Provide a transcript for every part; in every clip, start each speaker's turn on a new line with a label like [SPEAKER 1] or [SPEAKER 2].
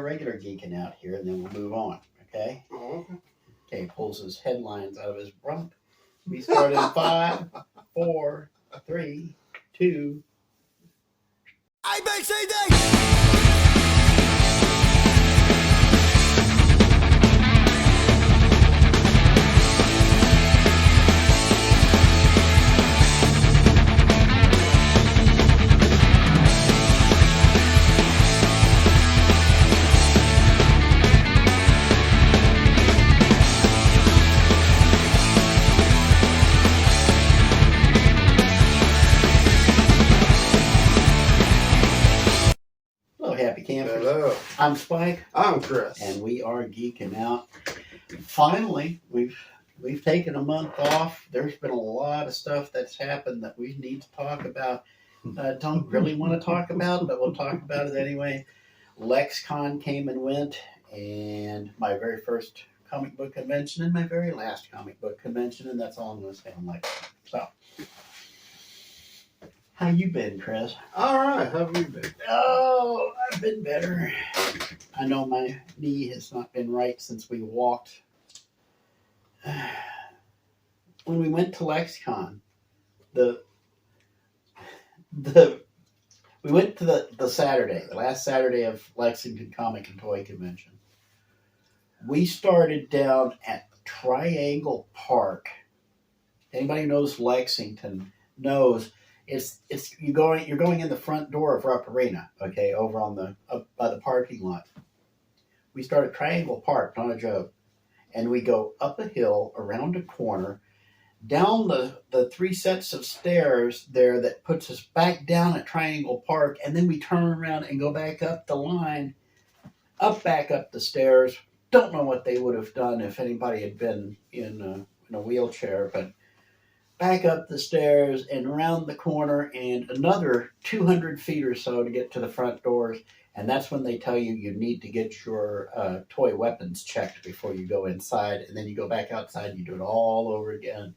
[SPEAKER 1] regular geeking out here, and then we'll move on. Okay.
[SPEAKER 2] Oh,
[SPEAKER 1] Okay. Pulls his headlines out of his rump. We start in 5, 4, 3, 2.
[SPEAKER 3] ABCD!
[SPEAKER 1] Hello, happy campers.
[SPEAKER 2] hello.
[SPEAKER 1] I'm Spike,
[SPEAKER 2] I'm Chris.
[SPEAKER 1] and we are geeking out. Finally, we've taken a month off. There's been a lot of stuff that's happened that we need to talk about. Don't really want to talk about, but we'll talk about it anyway. LexCon came and went, and my very first comic book convention and my very last comic book convention, and that's all I'm going to say on LexCon. So, how you been, Chris?
[SPEAKER 2] All right, how have you been?
[SPEAKER 1] Oh, I've been better. I know my knee has not been right since we walked. When we went to LexCon, we went to the Saturday, the last Saturday of Lexington Comic and Toy Convention. We started down at Triangle Park. Anybody who knows Lexington knows it's you're going in the front door of Rupp Arena, okay, over on up by the parking lot. We start at Triangle Park, not a joke, and we go up a hill, around a corner, down the 3 sets of stairs there that puts us back down at Triangle Park, and then we turn around and go back up the line, back up the stairs. Don't know what they would have done if anybody had been in a wheelchair, but back up the stairs and around the corner and another 200 feet or so to get to the front doors. And that's when they tell you need to get your toy weapons checked before you go inside. And then you go back outside and you do it all over again.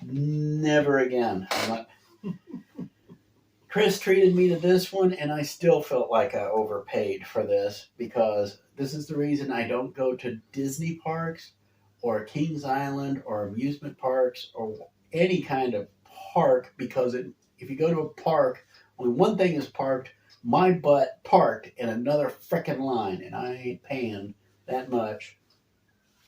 [SPEAKER 1] Never again. Chris treated me to this one, and I still felt like I overpaid for this, because this is the reason I don't go to Disney parks or Kings Island or amusement parks or any kind of park, because if you go to a park, only one thing is parked, my butt parked in another frickin' line, and I ain't paying that much.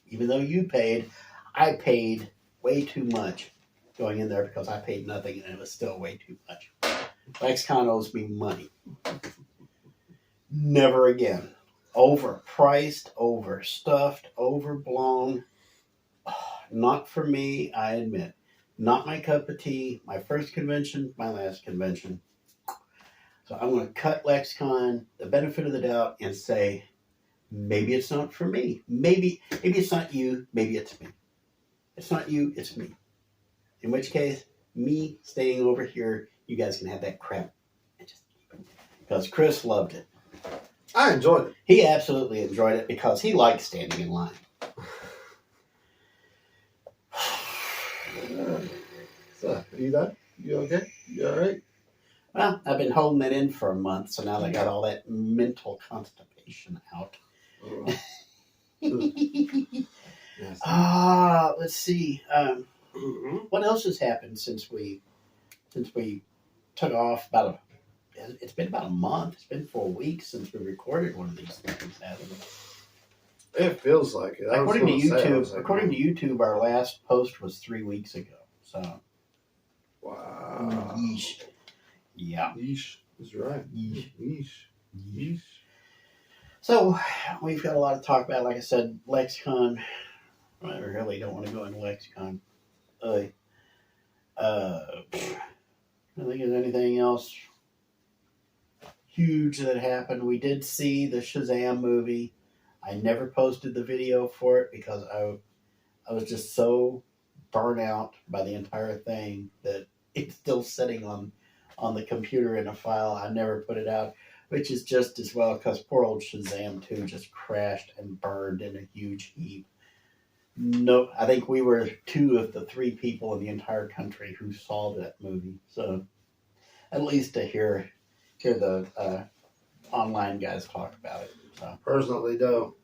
[SPEAKER 1] Even though you paid, I paid way too much going in there because I paid nothing and it was still way too much. LexCon owes me money. Never again. Overpriced, overstuffed, overblown. Not for me, I admit. Not my cup of tea. My first convention, my last convention. So I'm going to cut LexCon the benefit of the doubt and say, maybe it's not for me. Maybe it's not you. Maybe it's me. It's not you. It's me. In which case, me staying over here, you guys can have that crap. Because Chris loved it.
[SPEAKER 2] I enjoyed it.
[SPEAKER 1] He absolutely enjoyed it because he liked standing in line.
[SPEAKER 2] So, are you done? You okay? You all right?
[SPEAKER 1] Well, I've been holding it in for a month, so now I got all that mental constipation out.
[SPEAKER 2] Yes.
[SPEAKER 1] Let's see. What else has happened since we took off? It's been about a month. It's been 4 weeks since we recorded one of these things, hasn't it?
[SPEAKER 2] It feels like it.
[SPEAKER 1] According to YouTube, our last post was 3 weeks ago. So,
[SPEAKER 2] wow.
[SPEAKER 1] Yeesh. Yeah.
[SPEAKER 2] Yeesh is right.
[SPEAKER 1] Yeesh.
[SPEAKER 2] Yeesh. Yeesh.
[SPEAKER 1] So we've got a lot to talk about. Like I said, LexCon. I really don't want to go into LexCon. I don't think there's anything else huge that happened. We did see the Shazam movie. I never posted the video for it because I was just so burnt out by the entire thing that it's still sitting on the computer in a file. I never put it out, which is just as well because poor old Shazam 2 just crashed and burned in a huge heap. No, I think we were 2 of the 3 people in the entire country who saw that movie. So at least to hear the online guys talk about it. So.
[SPEAKER 2] Personally, though,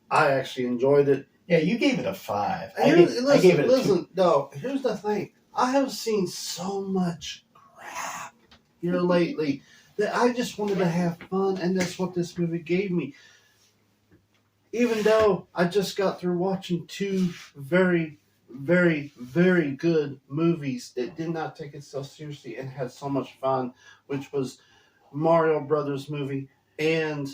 [SPEAKER 2] I actually enjoyed it.
[SPEAKER 1] Yeah, you gave it a 5.
[SPEAKER 2] I gave it a 2.
[SPEAKER 1] No,
[SPEAKER 2] here's the thing. I have seen so much crap here lately that I just wanted to have fun, and that's what this movie gave me. Even though I just got through watching 2 very, very, very good movies that did not take itself seriously and had so much fun, which was Mario Brothers movie and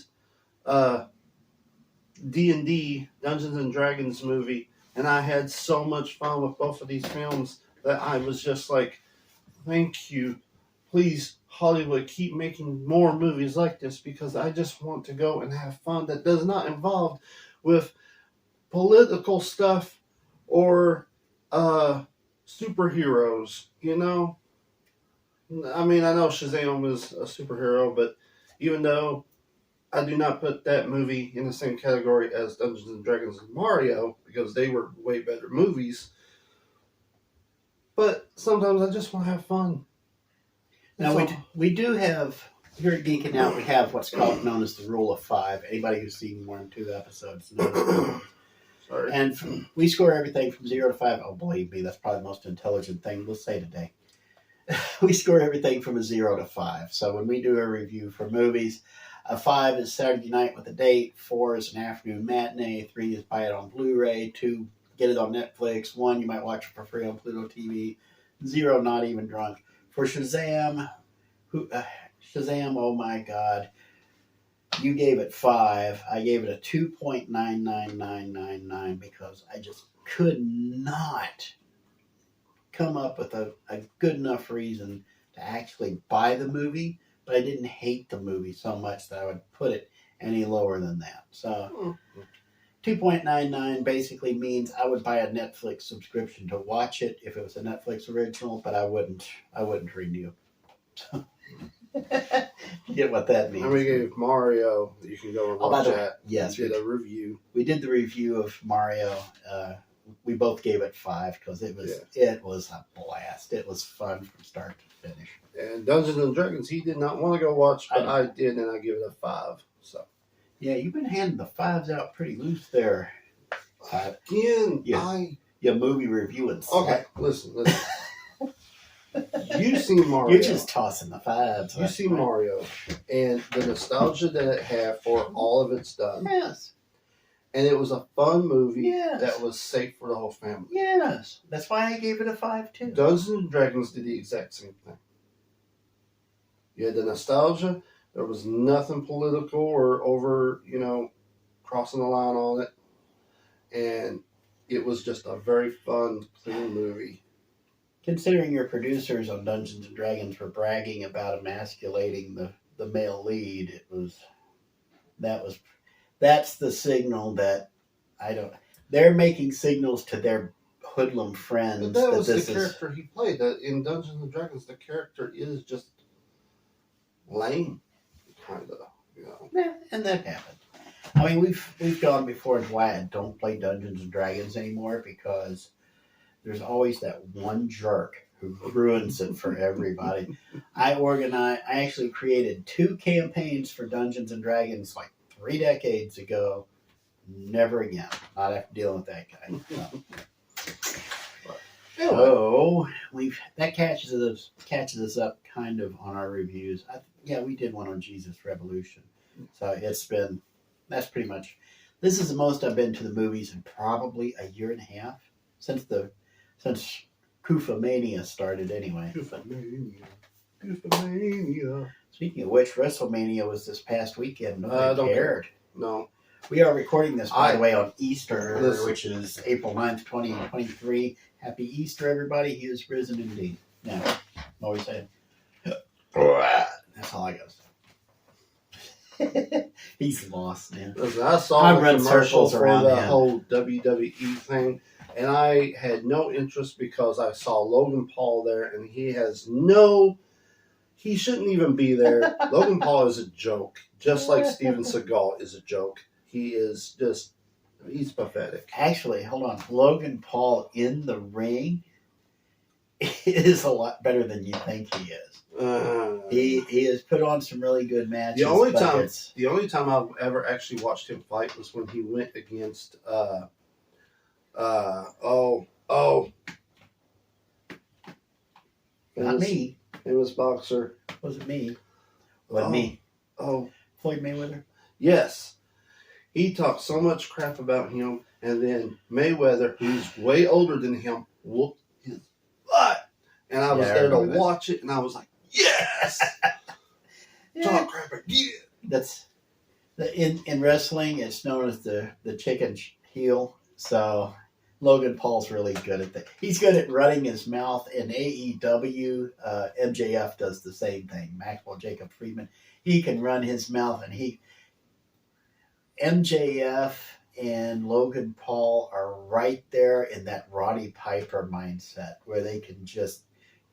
[SPEAKER 2] D&D, Dungeons and Dragons movie, and I had so much fun with both of these films that I was just like, thank you. Please, Hollywood, keep making more movies like this because I just want to go and have fun that does not involve with political stuff or superheroes, you know? I mean, I know Shazam is a superhero, but even though I do not put that movie in the same category as Dungeons and Dragons and Mario because they were way better movies. But sometimes I just want to have fun.
[SPEAKER 1] Now we do have here at Geeking Out. We have what's known as the rule of 5. Anybody who's seen more than 2 episodes knows.
[SPEAKER 2] Sorry.
[SPEAKER 1] And we score everything from 0 to 5. Oh, believe me, that's probably the most intelligent thing we'll say today. We score everything from a 0 to 5. So when we do a review for movies, a 5 is Saturday night with a date. 4 is an afternoon matinee. 3 is buy it on Blu-ray. 2, get it on Netflix. 1, you might watch it for free on Pluto TV. 0, not even drunk. For Shazam, oh my God, you gave it 5. I gave it a 2.99999 because I just could not come up with a good enough reason to actually buy the movie, but I didn't hate the movie so much that I would put it any lower than that. So 2.99 basically means I would buy a Netflix subscription to watch it if it was a Netflix original, but I wouldn't renew. You get what that means.
[SPEAKER 2] And we gave Mario, you can go and watch that.
[SPEAKER 1] Yes.
[SPEAKER 2] We did a review.
[SPEAKER 1] We did the review of Mario. We both gave it 5 because it was a blast. It was fun from start to finish.
[SPEAKER 2] And Dungeons and Dragons, he did not want to go watch, but I did, and I give it a 5. So.
[SPEAKER 1] Yeah, you've been handing the 5s out pretty loose there.
[SPEAKER 2] Again,
[SPEAKER 1] your movie reviewing.
[SPEAKER 2] Okay, listen. You've seen Mario.
[SPEAKER 1] You're just tossing the 5s.
[SPEAKER 2] You've seen Mario, and the nostalgia that it had for all of its done.
[SPEAKER 1] Yes.
[SPEAKER 2] And it was a fun movie
[SPEAKER 1] Yes.
[SPEAKER 2] that was safe for the whole family.
[SPEAKER 1] Yes. That's why I gave it a 5 too.
[SPEAKER 2] Dungeons and Dragons did the exact same thing. You had the nostalgia. There was nothing political or over, crossing the line on it. And it was just a very fun, clean movie.
[SPEAKER 1] Considering your producers on Dungeons and Dragons were bragging about emasculating the male lead, that's the signal that they're making signals to their hoodlum friends.
[SPEAKER 2] But that was the character he played. In Dungeons and Dragons, the character is just lame, kind of,
[SPEAKER 1] Yeah, and that happened. I mean, we've gone before and why I don't play Dungeons and Dragons anymore because there's always that one jerk who ruins it for everybody. I actually created 2 campaigns for Dungeons and Dragons like 3 decades ago. Never again. Not after dealing with that guy. So that catches us up kind of on our reviews. We did one on Jesus Revolution. So that's pretty much. This is the most I've been to the movies in probably a year and a half since KOOKamanga started anyway.
[SPEAKER 2] KOOKamanga.
[SPEAKER 1] Speaking of which, WrestleMania was this past weekend. Nobody cared.
[SPEAKER 2] No.
[SPEAKER 1] We are recording this, by the way, on Easter, which is April 9th, 2023. Happy Easter, everybody. He is risen indeed. Now, I'm always saying, that's all I got to say. He's lost, man.
[SPEAKER 2] Listen, I saw the commercial
[SPEAKER 1] circles
[SPEAKER 2] for
[SPEAKER 1] around
[SPEAKER 2] the
[SPEAKER 1] him.
[SPEAKER 2] whole WWE thing, and I had no interest because I saw Logan Paul there, and he shouldn't even be there. Logan Paul is a joke, just like Steven Seagal is a joke. He is he's pathetic.
[SPEAKER 1] Actually, hold on. Logan Paul in the ring is a lot better than you think he is. He has put on some really good matches.
[SPEAKER 2] The only time I've ever actually watched him fight was when he went against
[SPEAKER 1] not me.
[SPEAKER 2] Famous boxer.
[SPEAKER 1] Wasn't me. Wasn't me.
[SPEAKER 2] Oh,
[SPEAKER 1] Floyd Mayweather.
[SPEAKER 2] yes. He talked so much crap about him, and then Mayweather, who's way older than him, whooped his butt. And I was there to watch it, and I was like, yes! Talk crap again.
[SPEAKER 1] That's in wrestling. It's known as the chicken heel. So Logan Paul's really good at that. He's good at running his mouth. In AEW, MJF does the same thing. Maxwell Jacob Friedman. He can run his mouth, and MJF and Logan Paul are right there in that Roddy Piper mindset where they can just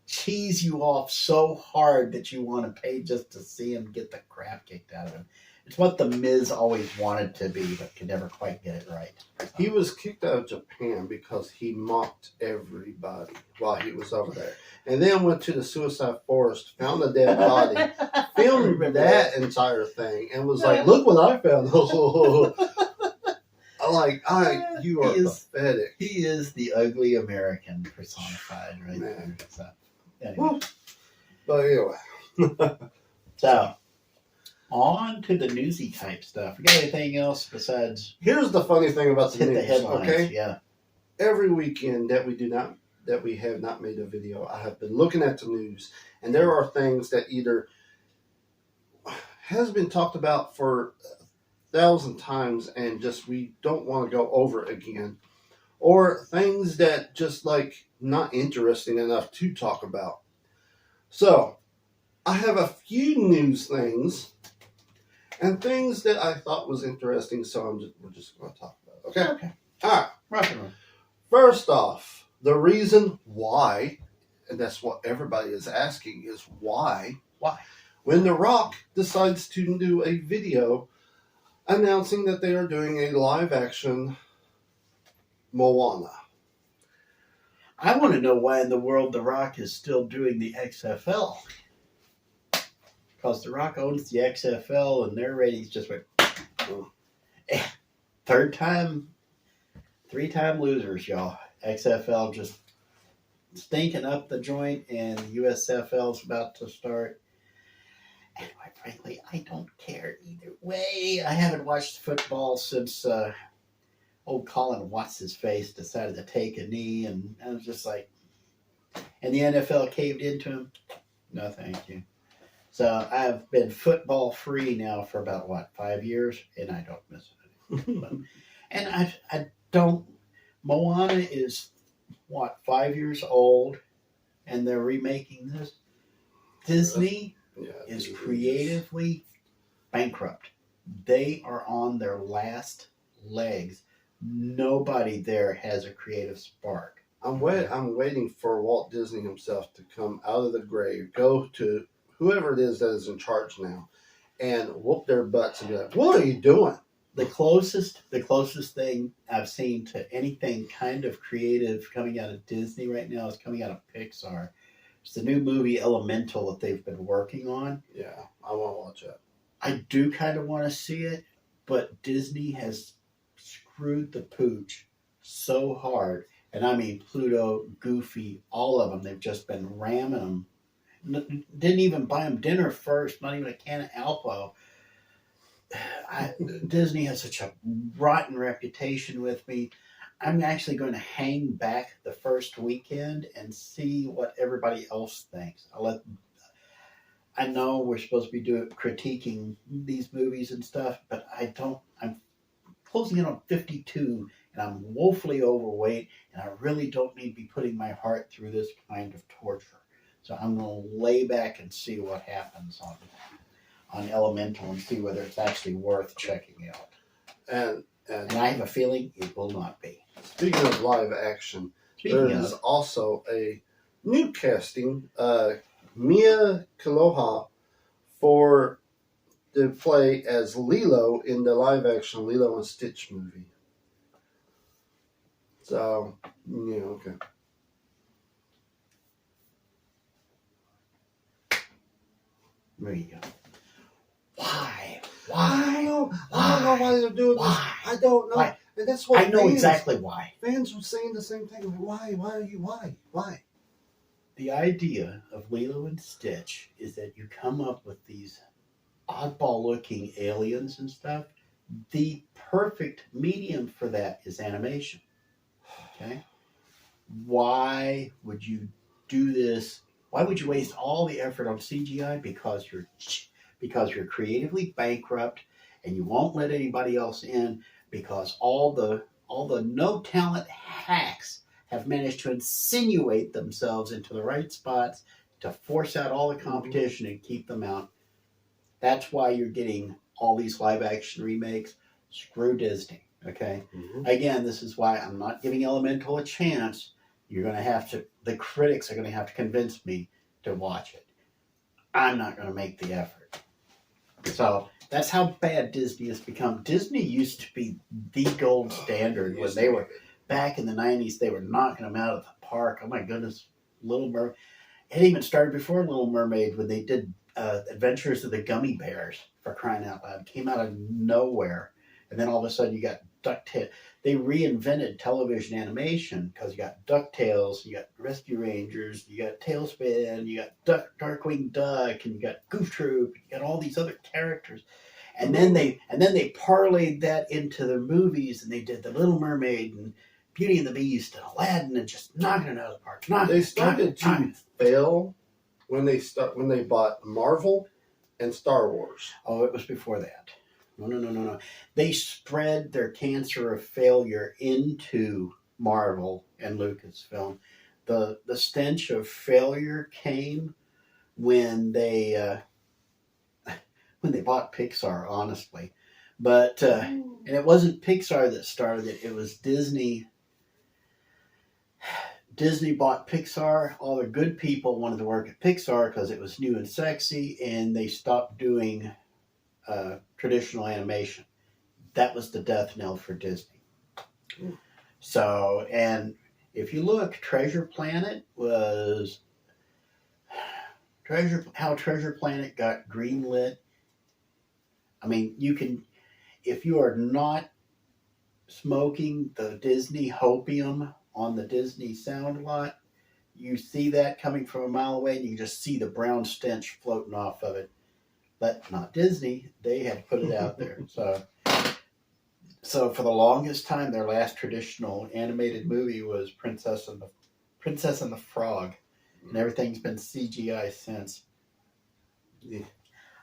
[SPEAKER 1] cheese you off so hard that you want to pay just to see him get the crap kicked out of him. It's what the Miz always wanted to be, but could never quite get it right.
[SPEAKER 2] He was kicked out of Japan because he mocked everybody while he was over there. And then went to the Suicide Forest, found a dead body, filmed that entire thing, and was like, look what I found. You are pathetic.
[SPEAKER 1] He is the ugly American personified right there. So, anyway.
[SPEAKER 2] But anyway.
[SPEAKER 1] So, on to the newsy type stuff. We got anything else besides?
[SPEAKER 2] Here's the funny thing about the news.
[SPEAKER 1] The headlines,
[SPEAKER 2] okay?
[SPEAKER 1] Yeah.
[SPEAKER 2] Every weekend that we have not made a video, I have been looking at the news, and there are things that either has been talked about for 1,000 times and just we don't want to go over again, or things that just like not interesting enough to talk about. So I have a few news things and things that I thought was interesting, so we're just going to talk about it. Okay? All right.
[SPEAKER 1] Rock and roll.
[SPEAKER 2] First off, the reason why, and that's what everybody is asking, is why?
[SPEAKER 1] Why?
[SPEAKER 2] When The Rock decides to do a video announcing that they are doing a live-action Moana.
[SPEAKER 1] I want to know why in the world The Rock is still doing the XFL. Because The Rock owns the XFL and their ratings just went... Three-time losers, y'all. XFL just stinking up the joint, and USFL's about to start. And quite frankly, I don't care either way. I haven't watched football since old Colin What's-his-face decided to take a knee, and I was just like... And the NFL caved into him. No, thank you. So I've been football free now for about, 5 years, and I don't miss it. And I don't... Moana is, 5 years old, and they're remaking this. Disney is creatively bankrupt. They are on their last legs. Nobody there has a creative spark.
[SPEAKER 2] I'm waiting for Walt Disney himself to come out of the grave, go to whoever it is that is in charge now, and whoop their butts and be like, what are you doing?
[SPEAKER 1] The closest thing I've seen to anything kind of creative coming out of Disney right now is coming out of Pixar. It's the new movie Elemental that they've been working on.
[SPEAKER 2] Yeah, I want to watch it.
[SPEAKER 1] I do kind of want to see it, but Disney has screwed the pooch so hard. And I mean Pluto, Goofy, all of them. They've just been ramming them. Didn't even buy them dinner first, not even a can of Alpo. Disney has such a rotten reputation with me. I'm actually going to hang back the first weekend and see what everybody else thinks. I know we're supposed to be critiquing these movies and stuff, but I'm closing in on 52, and I'm woefully overweight, and I really don't need to be putting my heart through this kind of torture. So I'm going to lay back and see what happens on Elemental and see whether it's actually worth checking out. And I have a feeling it will not be.
[SPEAKER 2] Speaking of live action, there is also a new casting, Mia Khalifa, to play as Lilo in the live action Lilo and Stitch movie. So, okay.
[SPEAKER 1] There you go. Why?
[SPEAKER 2] I don't know why they're doing this.
[SPEAKER 1] Why?
[SPEAKER 2] I don't know.
[SPEAKER 1] Why?
[SPEAKER 2] And that's what
[SPEAKER 1] I know
[SPEAKER 2] fans,
[SPEAKER 1] exactly why.
[SPEAKER 2] Fans were saying the same thing. Like, why? Why are you? Why?
[SPEAKER 1] The idea of Lilo and Stitch is that you come up with these oddball-looking aliens and stuff. The perfect medium for that is animation. Okay? Why would you do this? Why would you waste all the effort on CGI? Because you're creatively bankrupt and you won't let anybody else in because all the no talent hacks have managed to insinuate themselves into the right spots to force out all the competition and keep them out. That's why you're getting all these live action remakes. Screw Disney. Okay? Again, this is why I'm not giving Elemental a chance. The critics are going to have to convince me to watch it. I'm not going to make the effort. So that's how bad Disney has become. Disney used to be the gold standard when they were back in the 90s. They were knocking them out of the park. Oh my goodness, Little Mermaid. It even started before Little Mermaid when they did Adventures of the Gummy Bears, for crying out loud. It came out of nowhere. And then all of a sudden you got DuckTales. They reinvented television animation because you got DuckTales, you got Rescue Rangers, you got Tailspin, you got Darkwing Duck, and you got Goof Troop, you got all these other characters. And then they parlayed that into the movies, and they did The Little Mermaid and Beauty and the Beast and Aladdin, and just knocking it out of the park.
[SPEAKER 2] They started to fail when they bought Marvel and Star Wars.
[SPEAKER 1] Oh, it was before that. No. They spread their cancer of failure into Marvel and Lucasfilm. The stench of failure came when they bought Pixar, honestly. But and it wasn't Pixar that started it. It was Disney. Disney bought Pixar. All the good people wanted to work at Pixar because it was new and sexy, and they stopped doing traditional animation. That was the death knell for Disney. So, and if you look, Treasure Planet was how Treasure Planet got greenlit. I mean, you can, if you are not smoking the Disney hopium on the Disney sound lot, you see that coming from a mile away, and you can just see the brown stench floating off of it. But not Disney. They had put it out there. So for the longest time, their last traditional animated movie was Princess and the Frog, and everything's been CGI since.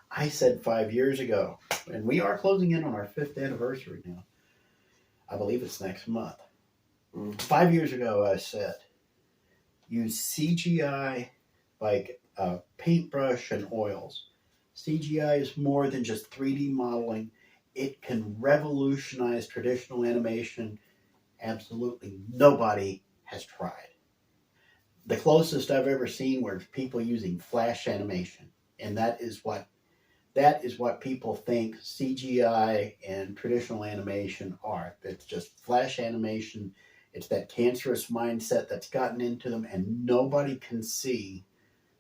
[SPEAKER 1] I said 5 years ago, and we are closing in on our 5th anniversary now. I believe it's next month. 5 years ago, I said, use CGI like paintbrush and oils. CGI is more than just 3D modeling. It can revolutionize traditional animation. Absolutely nobody has tried. The closest I've ever seen were people using flash animation, and that is what people think CGI and traditional animation are. It's just flash animation. It's that cancerous mindset that's gotten into them, and nobody can see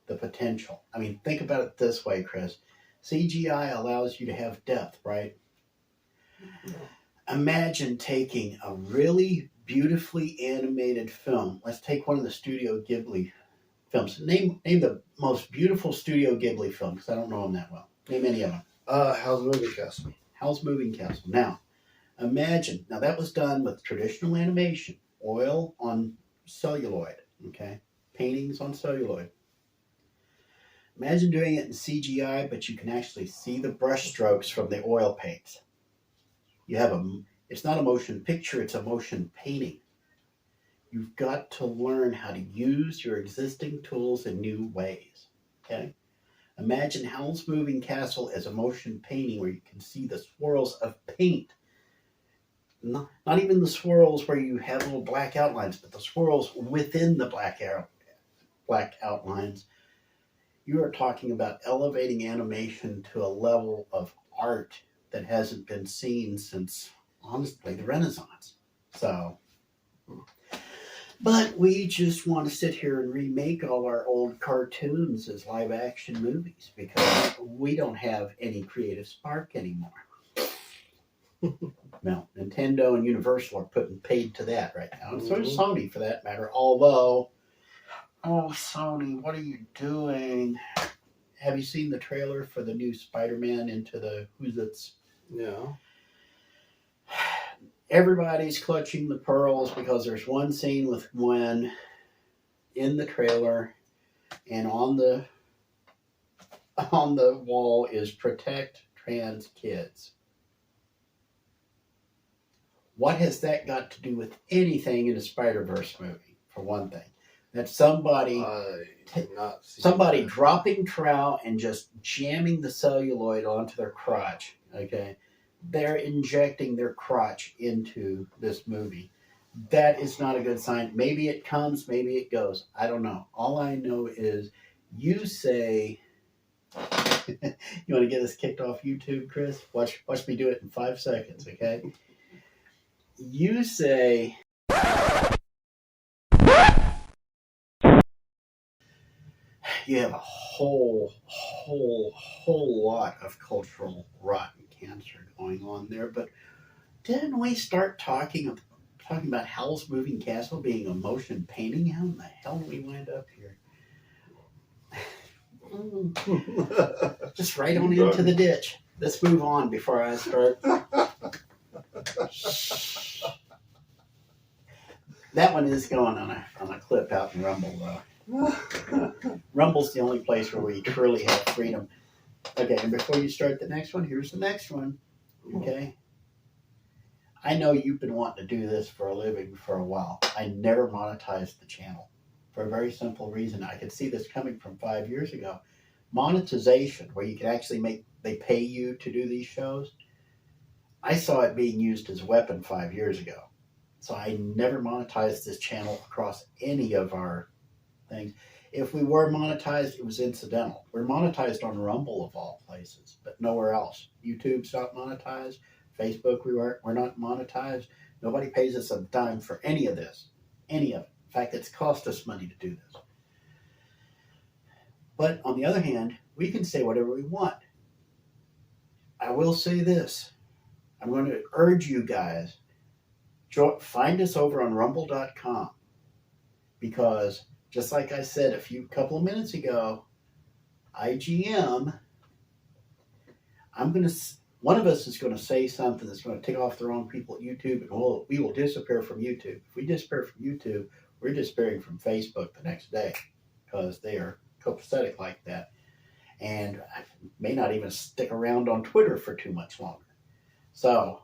[SPEAKER 1] the potential. I mean, think about it this way, Chris. CGI allows you to have depth, right? Yeah. Imagine taking a really beautifully animated film. Let's take one of the Studio Ghibli films. Name the most beautiful Studio Ghibli film, because I don't know them that well. Name any of them.
[SPEAKER 2] Howl's Moving Castle.
[SPEAKER 1] Howl's Moving Castle. Now, imagine. Now, that was done with traditional animation. Oil on celluloid, okay? Paintings on celluloid. Imagine doing it in CGI, but you can actually see the brush strokes from the oil paints. It's not a motion picture, it's a motion painting. You've got to learn how to use your existing tools in new ways, okay? Imagine Howl's Moving Castle as a motion painting where you can see the swirls of paint. Not even the swirls where you have little black outlines, but the swirls within the black outlines. You are talking about elevating animation to a level of art that hasn't been seen since, honestly, the Renaissance. So, But we just want to sit here and remake all our old cartoons as live action movies because we don't have any creative spark anymore. Now, Nintendo and Universal are putting paid to that right now. And so is Sony for that matter. Although, oh, Sony, what are you doing? Have you seen the trailer for the new Spider-Man Into the WHUT?
[SPEAKER 2] Yeah.
[SPEAKER 1] Everybody's clutching the pearls because there's one scene with Gwen in the trailer, and on the wall is protect trans kids. What has that got to do with anything in a Spider-Verse movie? For one thing, that's somebody dropping trout and just jamming the celluloid onto their crotch. Okay. They're injecting their crotch into this movie. That is not a good sign. Maybe it comes, maybe it goes. I don't know. All I know is you say, you want to get us kicked off YouTube, Chris? Watch me do it in 5 seconds, okay? You say, you have a whole lot of cultural rot and cancer going on there, but didn't we start talking about Howl's Moving Castle being a motion painting? How in the hell did we wind up here? Just right on into the ditch. Let's move on before I start. That one is going on a clip out in Rumble, though. Rumble's the only place where we truly have freedom. Okay, and before you start the next one, here's the next one. Okay. I know you've been wanting to do this for a living for a while. I never monetized the channel for a very simple reason. I could see this coming from 5 years ago. Monetization, where you can actually they pay you to do these shows. I saw it being used as a weapon 5 years ago. So I never monetized this channel across any of our things. If we were monetized, it was incidental. We're monetized on Rumble of all places, but nowhere else. YouTube's not monetized. Facebook, we're not monetized. Nobody pays us a dime for any of this. Any of it. In fact, it's cost us money to do this. But on the other hand, we can say whatever we want. I will say this. I'm going to urge you guys, find us over on rumble.com, because just like I said a couple of minutes ago, IGM, one of us is going to say something that's going to tick off the wrong people at YouTube, and we will disappear from YouTube. If we disappear from YouTube, we're disappearing from Facebook the next day, because they are copacetic like that. And I may not even stick around on Twitter for too much longer. So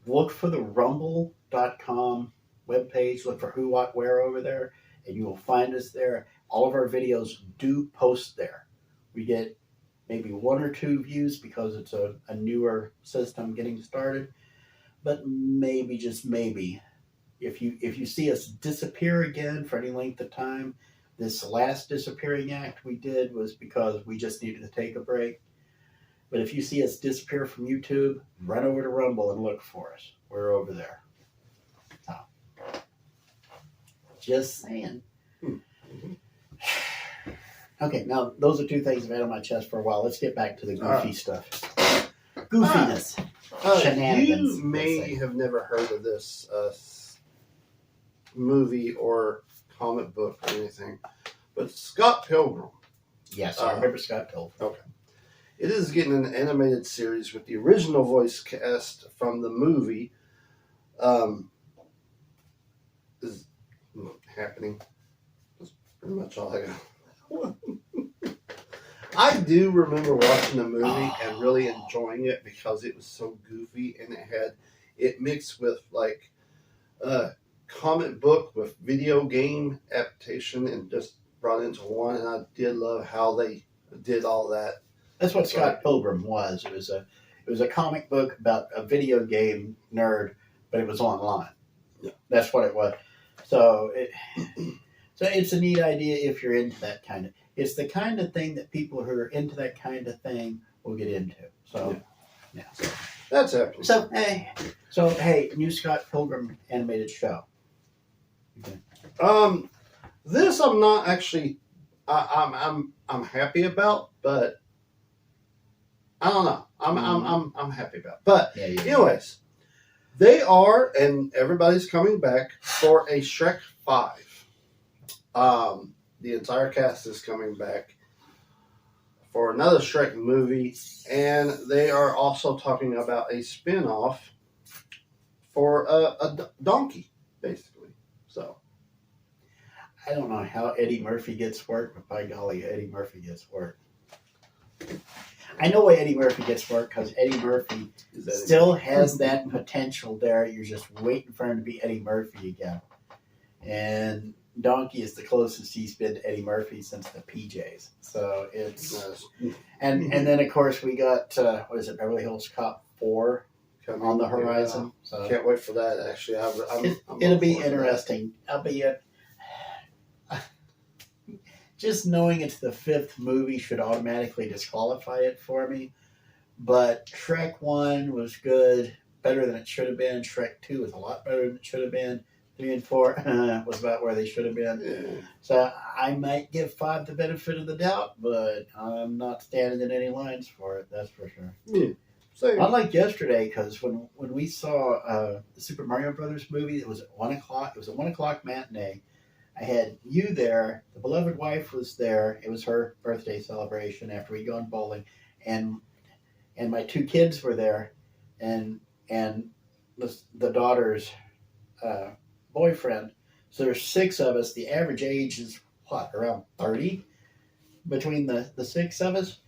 [SPEAKER 1] look for the rumble.com webpage. Look for Who, What, Where over there, and you will find us there. All of our videos do post there. We get maybe 1 or 2 views because it's a newer system getting started. But maybe, just maybe, if you see us disappear again for any length of time, this last disappearing act we did was because we just needed to take a break. But if you see us disappear from YouTube, run over to Rumble and look for us. We're over there. So, just saying. Okay, now those are 2 things I've had on my chest for a while. Let's get back to the goofy stuff. Goofiness. Shenanigans.
[SPEAKER 2] You may have never heard of this movie or comic book or anything, but Scott Pilgrim.
[SPEAKER 1] Yes, I remember Scott Pilgrim.
[SPEAKER 2] Okay. It is getting an animated series with the original voice cast from the movie. Is happening. That's pretty much all I got. I do remember watching the movie and really enjoying it because it was so goofy, and it mixed with like comic book with video game adaptation and just brought into one. And I did love how they did all that.
[SPEAKER 1] That's what Scott Pilgrim was. It was a comic book about a video game nerd, but it was online.
[SPEAKER 2] Yeah.
[SPEAKER 1] That's what it was. So it's a neat idea if you're into that kind of. It's the kind of thing that people who are into that kind of thing will get into. So yeah.
[SPEAKER 2] That's happening.
[SPEAKER 1] So hey, new Scott Pilgrim animated show. Okay.
[SPEAKER 2] This I'm not actually. I'm happy about, but I don't know. I'm happy about. But
[SPEAKER 1] Yeah, yeah.
[SPEAKER 2] anyways, they are, and everybody's coming back for a Shrek 5. The entire cast is coming back for another Shrek movie, and they are also talking about a spin-off for a donkey, basically. So
[SPEAKER 1] I don't know how Eddie Murphy gets work, but by golly, Eddie Murphy gets work. I know why Eddie Murphy gets work, because Eddie Murphy still has that potential there. You're just waiting for him to be Eddie Murphy again. And Donkey is the closest he's been to Eddie Murphy since the PJs. So it's and then of course we got what is it, Beverly Hills Cop 4 on the horizon.
[SPEAKER 2] Yeah.
[SPEAKER 1] So
[SPEAKER 2] Can't wait for that. Actually,
[SPEAKER 1] it'll be interesting. I'll be just knowing it's the 5th movie should automatically disqualify it for me. But Shrek 1 was good, better than it should have been. Shrek 2 was a lot better than it should have been. 3 and 4 was about where they should have been.
[SPEAKER 2] Yeah.
[SPEAKER 1] So I might give 5 the benefit of the doubt, but I'm not standing in any lines for it, that's for sure.
[SPEAKER 2] Yeah. Same.
[SPEAKER 1] Unlike yesterday, because when we saw the Super Mario Brothers movie, it was at 1 o'clock. It was a 1 o'clock matinee. I had you there. The beloved wife was there. It was her birthday celebration after we'd gone bowling, and my 2 kids were there, and the daughter's boyfriend. So there's 6 of us. The average age is what, around 30 between the 6 of us.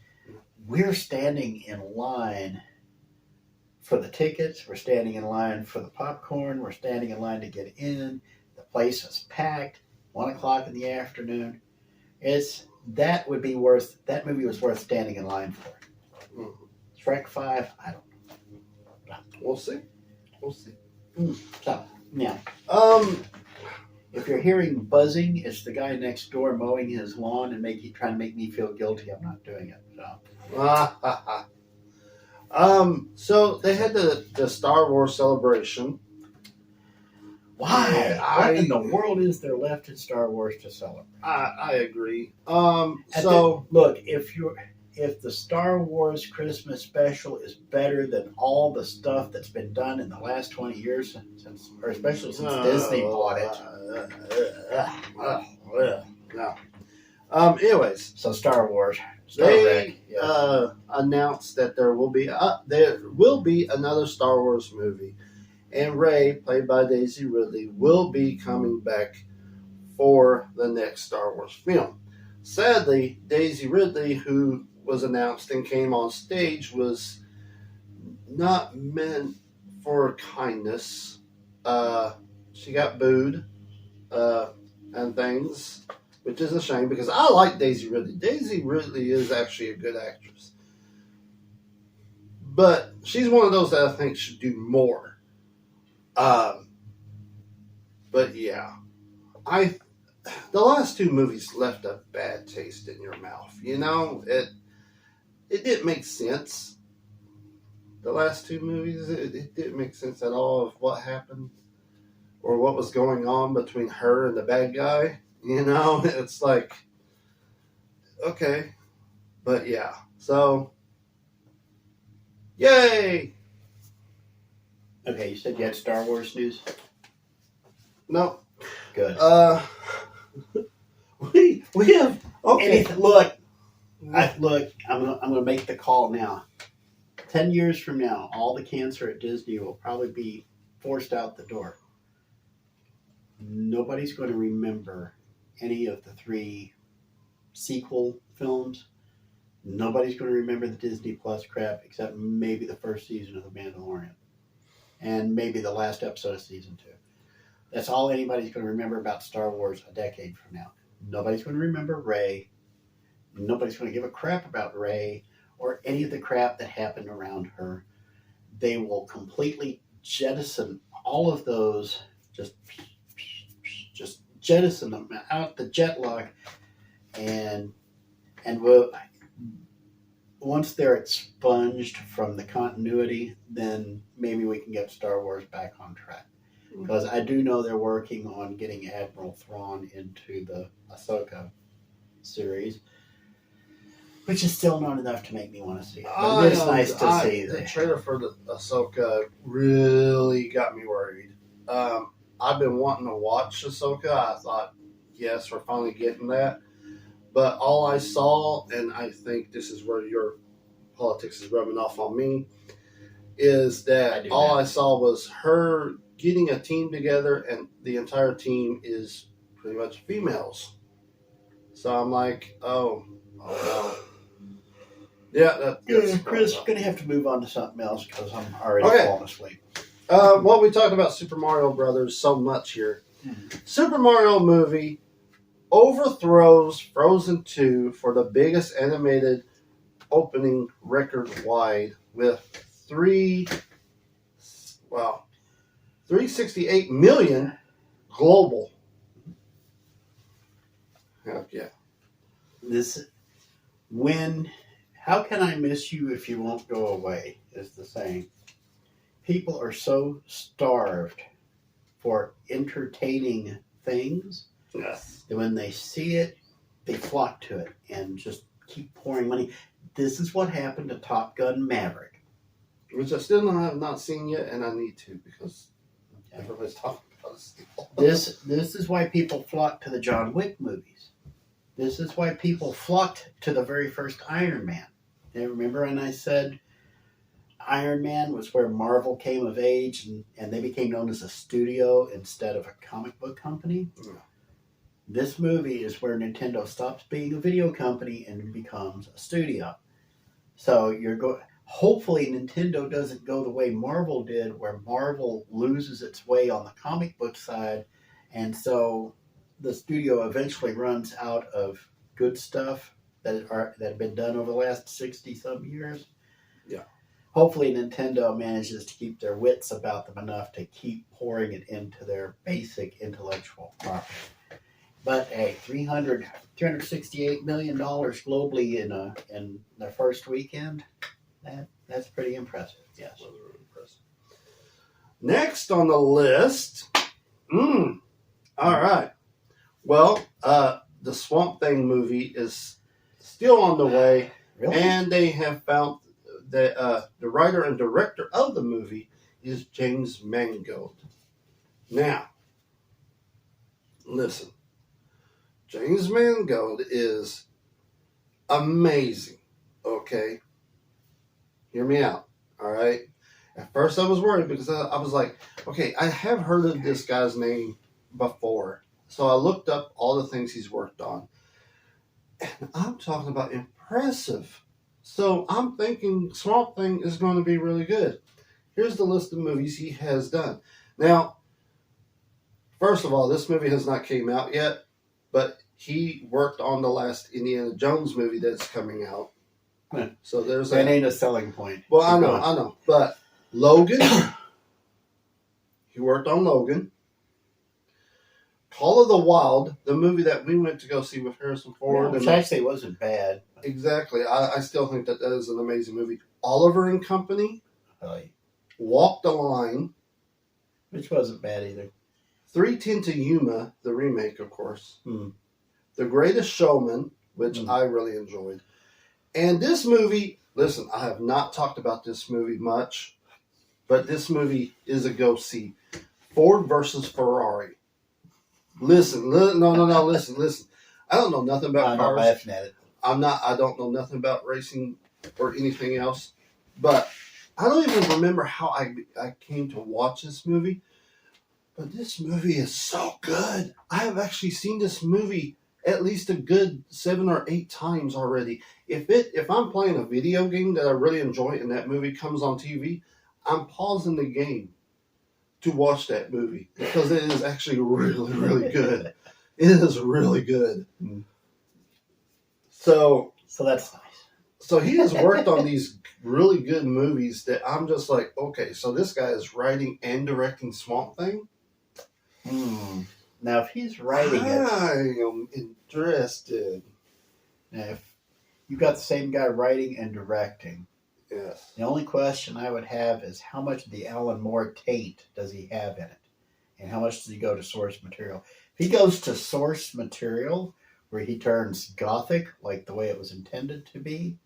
[SPEAKER 1] We're standing in line for the tickets. We're standing in line for the popcorn. We're standing in line to get in. The place is packed. 1 o'clock in the afternoon. That movie was worth standing in line for.
[SPEAKER 2] Mm-hmm.
[SPEAKER 1] Shrek 5, I don't know.
[SPEAKER 2] We'll see.
[SPEAKER 1] So, yeah. If you're hearing buzzing, it's the guy next door mowing his lawn and trying to make me feel guilty. I'm not doing it. So.
[SPEAKER 2] So they had the Star Wars celebration.
[SPEAKER 1] Why? What in the world is there left in Star Wars to celebrate?
[SPEAKER 2] I agree.
[SPEAKER 1] Look, if the Star Wars Christmas special is better than all the stuff that's been done in the last 20 years, especially since Disney bought it.
[SPEAKER 2] No. Anyways,
[SPEAKER 1] So Star Wars.
[SPEAKER 2] They announced that there will be another Star Wars movie, and Rey, played by Daisy Ridley, will be coming back for the next Star Wars film. Sadly, Daisy Ridley, who was announced and came on stage, was not meant for kindness. She got booed and things, which is a shame because I like Daisy Ridley. Daisy Ridley is actually a good actress. But she's one of those that I think should do more. But yeah, the last 2 movies left a bad taste in your mouth. You know, it didn't make sense. The last 2 movies, it didn't make sense at all of what happened or what was going on between her and the bad guy. You know, it's like, okay. But yeah, so, yay!
[SPEAKER 1] Okay, you said you had Star Wars news?
[SPEAKER 2] No.
[SPEAKER 1] Good.
[SPEAKER 2] We have, okay.
[SPEAKER 1] Look, I'm gonna make the call now. 10 years from now, all the cancer at Disney will probably be forced out the door. Nobody's going to remember any of the 3 sequel films. Nobody's going to remember the Disney Plus crap except maybe the first season of The Mandalorian. And maybe the last episode of season 2. That's all anybody's going to remember about Star Wars a decade from now. Nobody's going to remember Rey. Nobody's going to give a crap about Rey or any of the crap that happened around her. They will completely jettison all of those, just jettison them out the jet lock, and once they're expunged from the continuity, then maybe we can get Star Wars back on track. because I do know they're working on getting Admiral Thrawn into the Ahsoka series, which is still not enough to make me want to see it. But it's nice to see
[SPEAKER 2] the
[SPEAKER 1] that.
[SPEAKER 2] trailer for the Ahsoka really got me worried. I've been wanting to watch Ahsoka. I thought, yes, we're finally getting that. But all I saw, and I think this is where your politics is rubbing off on me, is that all I saw was her getting a team together, and the entire team is pretty much females. So I'm like, oh no. Yeah, that's
[SPEAKER 1] Chris, we're going to have to move on to something else because I'm already falling asleep.
[SPEAKER 2] Well, we talked about Super Mario Brothers so much here. Super Mario movie overthrows Frozen 2 for the biggest animated opening record wide with 368 million global. Yeah.
[SPEAKER 1] How can I miss you if you won't go away, is the saying. People are so starved for entertaining things
[SPEAKER 2] Yes.
[SPEAKER 1] that when they see it, they flock to it and just keep pouring money. This is what happened to Top Gun Maverick.
[SPEAKER 2] Which I still have not seen yet, and I need to because everybody's talking about it.
[SPEAKER 1] This is why people flock to the John Wick movies. This is why people flocked to the very first Iron Man. And remember when I said Iron Man was where Marvel came of age and they became known as a studio instead of a comic book company?
[SPEAKER 2] Yeah.
[SPEAKER 1] This movie is where Nintendo stops being a video company and becomes a studio. So hopefully Nintendo doesn't go the way Marvel did, where Marvel loses its way on the comic book side, and so the studio eventually runs out of good stuff that have been done over the last 60-some years.
[SPEAKER 2] Yeah.
[SPEAKER 1] Hopefully Nintendo manages to keep their wits about them enough to keep pouring it into their basic intellectual property. But hey, $368 million globally in their first weekend, that's pretty impressive. Yes.
[SPEAKER 2] Really impressive. Next on the list, all right. Well, the Swamp Thing movie is still on the way,
[SPEAKER 1] Really?
[SPEAKER 2] and they have found that the writer and director of the movie is James Mangold. Now, listen. James Mangold is amazing, okay? Hear me out, all right? At first I was worried because I was like, okay, I have heard of this guy's name before. So I looked up all the things he's worked on. And I'm talking about impressive. So I'm thinking Swamp Thing is going to be really good. Here's the list of movies he has done. Now, first of all, this movie has not came out yet, but he worked on the last Indiana Jones movie that's coming out. So there's
[SPEAKER 1] that ain't a selling point.
[SPEAKER 2] Well, I know. But Logan, he worked on Logan. Call of the Wild, the movie that we went to go see with Harrison Ford.
[SPEAKER 1] Which actually wasn't bad.
[SPEAKER 2] Exactly. I still think that is an amazing movie. Oliver and Company.
[SPEAKER 1] Really.
[SPEAKER 2] Walk the Line.
[SPEAKER 1] Which wasn't bad either.
[SPEAKER 2] 3:10 to Yuma, the remake, of course. The Greatest Showman, which I really enjoyed. And this movie, listen, I have not talked about this movie much, but this movie is a go-see. Ford versus Ferrari. Listen. Listen. I don't know nothing about cars.
[SPEAKER 1] I'm not laughing at it.
[SPEAKER 2] I don't know nothing about racing or anything else. But I don't even remember how I came to watch this movie. But this movie is so good. I have actually seen this movie at least a good 7 or 8 times already. If I'm playing a video game that I really enjoy and that movie comes on TV, I'm pausing the game to watch that movie because it is actually really, really good. It is really good. So
[SPEAKER 1] that's nice.
[SPEAKER 2] So he has worked on these really good movies that I'm just like, okay, so this guy is writing and directing Swamp Thing?
[SPEAKER 1] Now, if he's writing it...
[SPEAKER 2] I am interested.
[SPEAKER 1] Now, if you've got the same guy writing and directing,
[SPEAKER 2] yes.
[SPEAKER 1] The only question I would have is how much of the Alan Moore taint does he have in it? and how much does he go to source material? If he goes to source material, where he turns gothic, like the way it was intended to be,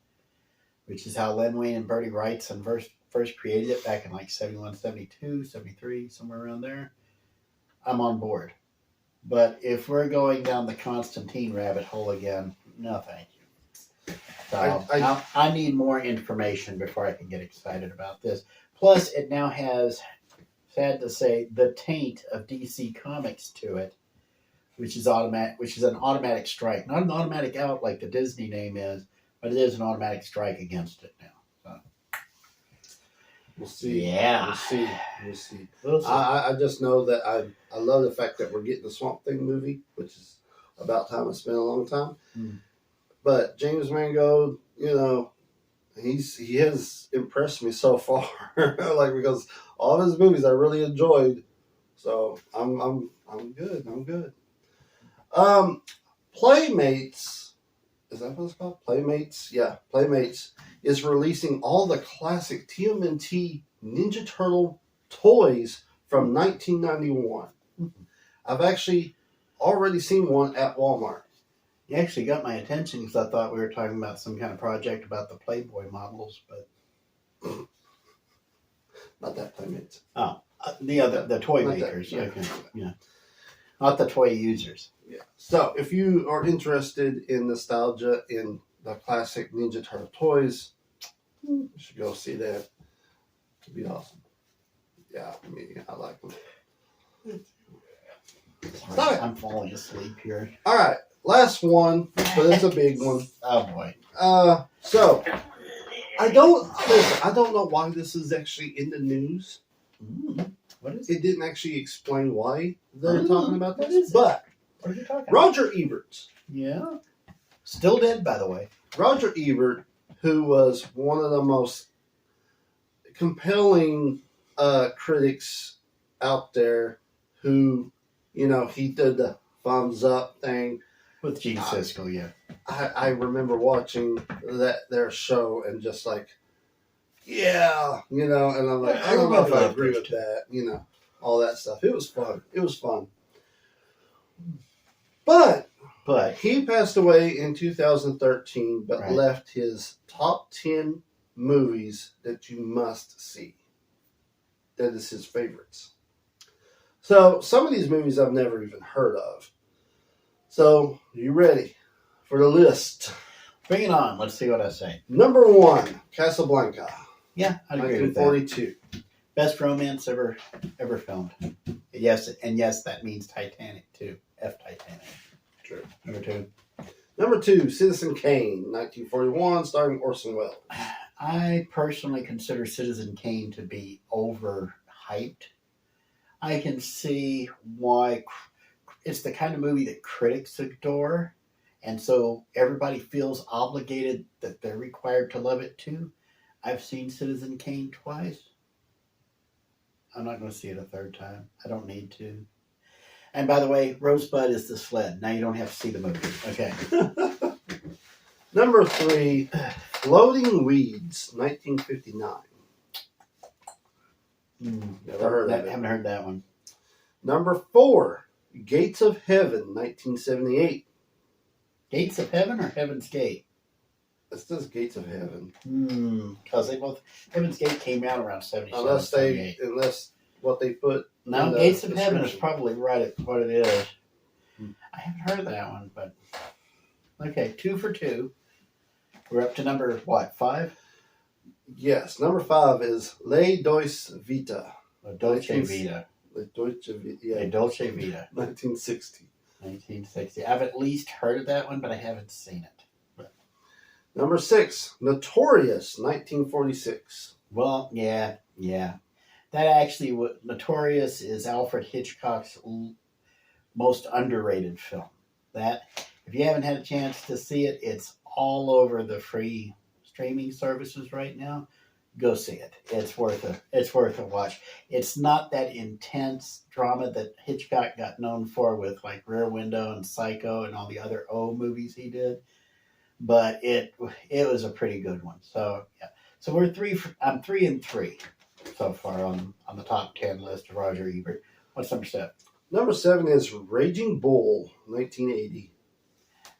[SPEAKER 1] which is how Len Wein and Bertie Wrightson first created it back in like 71, 72, 73, somewhere around there, I'm on board. But if we're going down the Constantine rabbit hole again, no thank you. So I need more information before I can get excited about this. Plus, it now has, sad to say, the taint of DC Comics to it, which is an automatic strike. Not an automatic out like the Disney name is, but it is an automatic strike against it now. So.
[SPEAKER 2] We'll see.
[SPEAKER 1] Yeah.
[SPEAKER 2] We'll see. I just know that I love the fact that we're getting the Swamp Thing movie, which is about time. It's been a long time. But James Mangold, you know, he has impressed me so far. Like, because all of his movies I really enjoyed. So I'm good. I'm good. Playmates, is that what it's called? Playmates? Yeah, Playmates is releasing all the classic TMNT Ninja Turtle toys from 1991. I've actually already seen one at Walmart.
[SPEAKER 1] You actually got my attention because I thought we were talking about some kind of project about the Playboy models, but
[SPEAKER 2] not that Playmates.
[SPEAKER 1] Oh, the toy
[SPEAKER 2] Not
[SPEAKER 1] makers.
[SPEAKER 2] that, yeah.
[SPEAKER 1] Okay, yeah, not the toy users.
[SPEAKER 2] Yeah. So if you are interested in nostalgia in the classic Ninja Turtle toys, you should go see that. It'd be awesome. Yeah, I mean, I like them. Stop it.
[SPEAKER 1] I'm falling asleep here.
[SPEAKER 2] All right, last one, but it's a big one.
[SPEAKER 1] Oh boy.
[SPEAKER 2] So I don't know why this is actually in the news.
[SPEAKER 1] What is
[SPEAKER 2] It didn't actually explain why they're talking about
[SPEAKER 1] what
[SPEAKER 2] this,
[SPEAKER 1] is it?
[SPEAKER 2] but
[SPEAKER 1] What are you talking about?
[SPEAKER 2] Roger Ebert.
[SPEAKER 1] Yeah. Still dead, by the way.
[SPEAKER 2] Roger Ebert, who was one of the most compelling critics out there, who, you know, he did the thumbs up thing.
[SPEAKER 1] With Gene Siskel, yeah.
[SPEAKER 2] I remember watching their show and just like, yeah, you know, and I'm like, I don't know if I agree with that, you know, all that stuff. It was fun. It was fun. But he passed away in 2013, but
[SPEAKER 1] Right.
[SPEAKER 2] left his top 10 movies that you must see. That is his favorites. So some of these movies I've never even heard of. So, you ready for the list?
[SPEAKER 1] Bring it on. Let's see what I say.
[SPEAKER 2] Number 1, Casablanca,
[SPEAKER 1] Yeah, I agree with that.
[SPEAKER 2] 1942.
[SPEAKER 1] Best romance ever filmed. Yes, and yes, that means Titanic too. Titanic.
[SPEAKER 2] True.
[SPEAKER 1] Number 2.
[SPEAKER 2] Number 2, Citizen Kane, 1941, starring Orson Welles.
[SPEAKER 1] I personally consider Citizen Kane to be overhyped. I can see why. It's the kind of movie that critics adore, and so everybody feels obligated that they're required to love it too. I've seen Citizen Kane twice. I'm not going to see it a third time. I don't need to. And by the way, Rosebud is the sled. Now you don't have to see the movie. Okay.
[SPEAKER 2] Number 3, Floating Weeds, 1959. Never heard of it.
[SPEAKER 1] Haven't heard that one.
[SPEAKER 2] Number 4, Gates of Heaven, 1978.
[SPEAKER 1] Gates of Heaven or Heaven's Gate?
[SPEAKER 2] It says Gates of Heaven.
[SPEAKER 1] Because Heaven's Gate came out around 77,
[SPEAKER 2] Unless what they put.
[SPEAKER 1] No,
[SPEAKER 2] in the
[SPEAKER 1] Gates of Heaven is
[SPEAKER 2] description.
[SPEAKER 1] probably right at what it is. I haven't heard that one, but okay, 2 for 2. We're up to number what, 5?
[SPEAKER 2] Yes, number 5 is Le Dolce Vita.
[SPEAKER 1] Dolce Vita.
[SPEAKER 2] Le Dolce Vita, yeah,
[SPEAKER 1] Yeah, Dolce Vita,
[SPEAKER 2] 1960.
[SPEAKER 1] 1960. I've at least heard of that one, but I haven't seen it.
[SPEAKER 2] Number 6, Notorious, 1946.
[SPEAKER 1] Well, yeah. That actually, Notorious is Alfred Hitchcock's most underrated film. That, if you haven't had a chance to see it, it's all over the free streaming services right now. Go see it. It's worth a watch. It's not that intense drama that Hitchcock got known for with like Rear Window and Psycho and all the other O movies he did, but it was a pretty good one. So yeah. So I'm 3 and 3 so far on the top 10 list of Roger Ebert. What's number 7?
[SPEAKER 2] Number 7 is Raging Bull, 1980.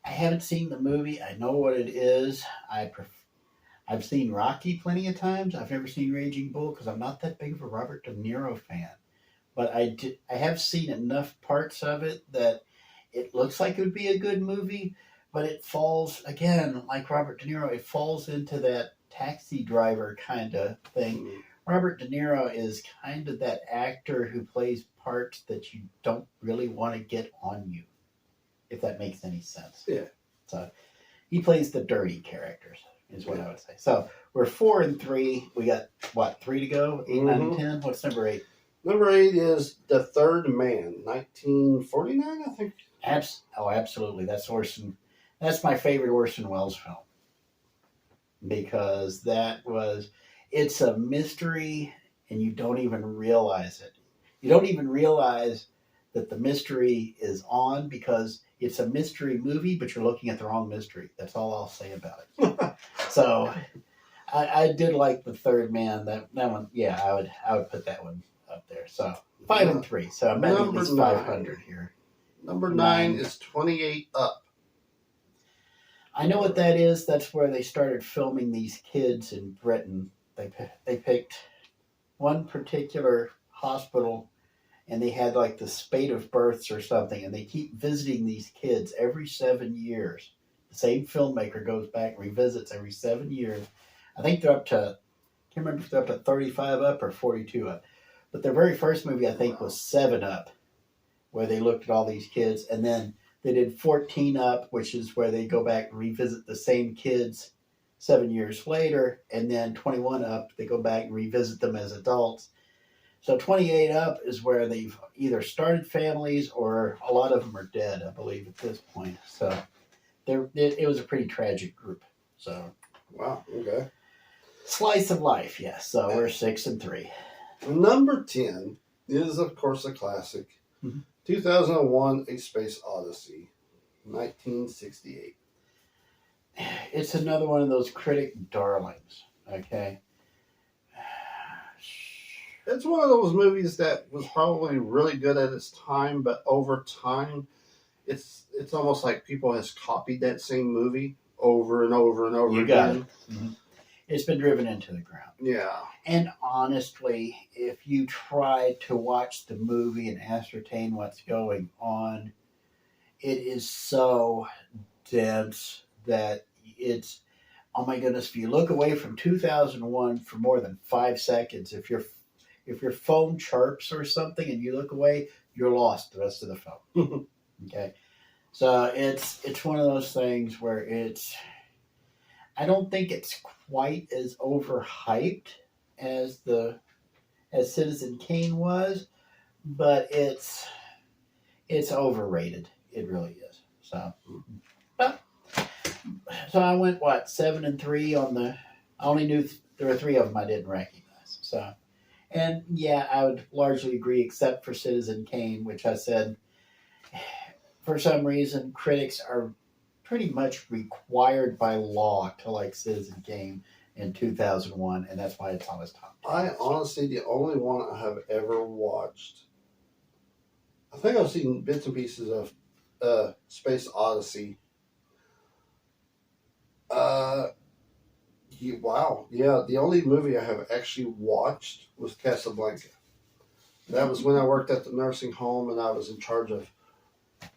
[SPEAKER 1] I haven't seen the movie. I know what it is. I've seen Rocky plenty of times. I've never seen Raging Bull because I'm not that big of a Robert De Niro fan. But I have seen enough parts of it that it looks like it would be a good movie, but it falls, again, like Robert De Niro, it falls into that taxi driver kind of thing.
[SPEAKER 2] Mm.
[SPEAKER 1] Robert De Niro is kind of that actor who plays parts that you don't really want to get on you, if that makes any sense.
[SPEAKER 2] Yeah.
[SPEAKER 1] So he plays the dirty characters, is what I would say. So we're 4 and 3. We got, what, 3 to go? 8, 9, and 10? What's number 8?
[SPEAKER 2] Number 8 is The Third Man, 1949, I think.
[SPEAKER 1] Absolutely. That's Orson. That's my favorite Orson Welles film. Because it's a mystery and you don't even realize it. You don't even realize that the mystery is on because it's a mystery movie, but you're looking at the wrong mystery. That's all I'll say about it. So I did like The Third Man. That one, yeah, I would put that one up there. So 5 and 3. So I'm at least 500 here.
[SPEAKER 2] Number 9 is 28 Up.
[SPEAKER 1] I know what that is. That's where they started filming these kids in Britain. They picked one particular hospital, and they had like the spate of births or something, and they keep visiting these kids every 7 years. The same filmmaker goes back and revisits every 7 years. I think they're up to, I can't remember if they're up to 35 Up or 42 Up. But their very first movie, I think, was 7 Up, where they looked at all these kids, and then they did 14 Up, which is where they go back and revisit the same kids 7 years later, and then 21 Up, they go back and revisit them as adults. So 28 Up is where they've either started families or a lot of them are dead, I believe, at this point. So it was a pretty tragic group. So
[SPEAKER 2] Wow, okay.
[SPEAKER 1] slice of life, yes. So we're 6 and 3.
[SPEAKER 2] Number 10 is, of course, a classic.
[SPEAKER 1] Mhm.
[SPEAKER 2] 2001, A Space Odyssey, 1968.
[SPEAKER 1] It's another one of those critic darlings, okay?
[SPEAKER 2] It's one of those movies that was probably really good at its time, but over time, it's almost like people has copied that same movie over and over and over
[SPEAKER 1] You
[SPEAKER 2] again.
[SPEAKER 1] got it. Mm-hmm. It's been driven into the ground.
[SPEAKER 2] Yeah.
[SPEAKER 1] And honestly, if you try to watch the movie and ascertain what's going on, it is so dense that it's, oh my goodness, if you look away from 2001 for more than 5 seconds, if your phone chirps or something and you look away, you're lost the rest of the film. Okay? So it's one of those things where I don't think it's quite as overhyped as Citizen Kane was, but it's overrated. It really is. So, so I went 7 and 3 on the. I only knew there were 3 of them I didn't recognize. So, and yeah, I would largely agree, except for Citizen Kane, which I said for some reason critics are pretty much required by law to like Citizen Kane in 2001, and that's why it's on his top 10.
[SPEAKER 2] I honestly, the only one I have ever watched, I think I've seen bits and pieces of Space Odyssey. Wow. Yeah, the only movie I have actually watched was Casablanca. That was when I worked at the nursing home and I was in charge of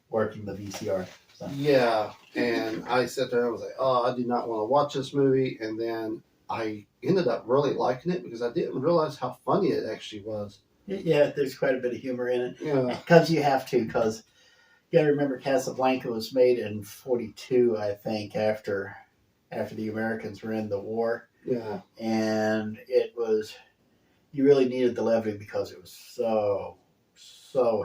[SPEAKER 1] Working the VCR. So.
[SPEAKER 2] Yeah, and I sat there and I was like, oh, I do not want to watch this movie. And then I ended up really liking it because I didn't realize how funny it actually was.
[SPEAKER 1] Yeah, there's quite a bit of humor in it.
[SPEAKER 2] Yeah.
[SPEAKER 1] Because you have to, because you got to remember Casablanca was made in 42, I think, after the Americans were in the war.
[SPEAKER 2] Yeah.
[SPEAKER 1] And it was, you really needed the levity because it was so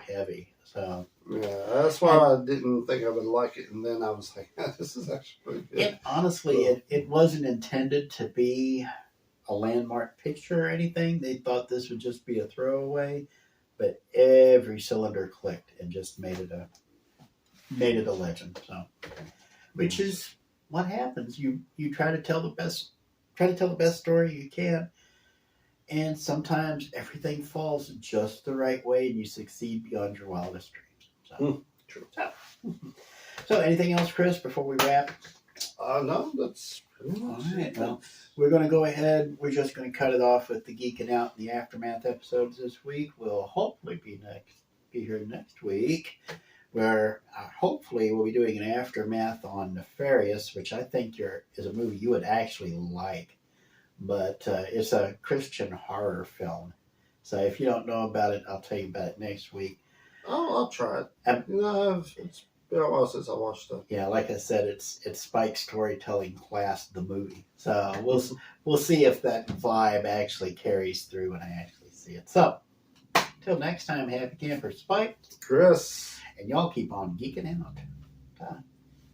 [SPEAKER 1] heavy. So
[SPEAKER 2] Yeah, that's why I didn't think I would like it. And then I was like, this is actually pretty good.
[SPEAKER 1] it, honestly, it wasn't intended to be a landmark picture or anything. They thought this would just be a throwaway, but every cylinder clicked and just made it a legend. So, which is what happens. You try to tell the best story you can, And sometimes everything falls just the right way and you succeed beyond your wildest dreams. So,
[SPEAKER 2] True.
[SPEAKER 1] So anything else, Chris, before we wrap?
[SPEAKER 2] No, that's pretty
[SPEAKER 1] All
[SPEAKER 2] much
[SPEAKER 1] right.
[SPEAKER 2] it.
[SPEAKER 1] Well, we're going to go ahead. We're just going to cut it off with the Geeking Out and the Aftermath episodes this week. We'll hopefully be here next week, where hopefully we'll be doing an aftermath on Nefarious, which I think is a movie you would actually like. But it's a Christian horror film. So if you don't know about it, I'll tell you about it next week.
[SPEAKER 2] Oh, I'll try it. It's been a while since I watched it.
[SPEAKER 1] Yeah, like I said, it's Spike's storytelling class, the movie. So we'll see if that vibe actually carries through when I actually see it. So till next time, happy camper, Spike,
[SPEAKER 2] Chris.
[SPEAKER 1] and y'all keep on geeking out. Bye.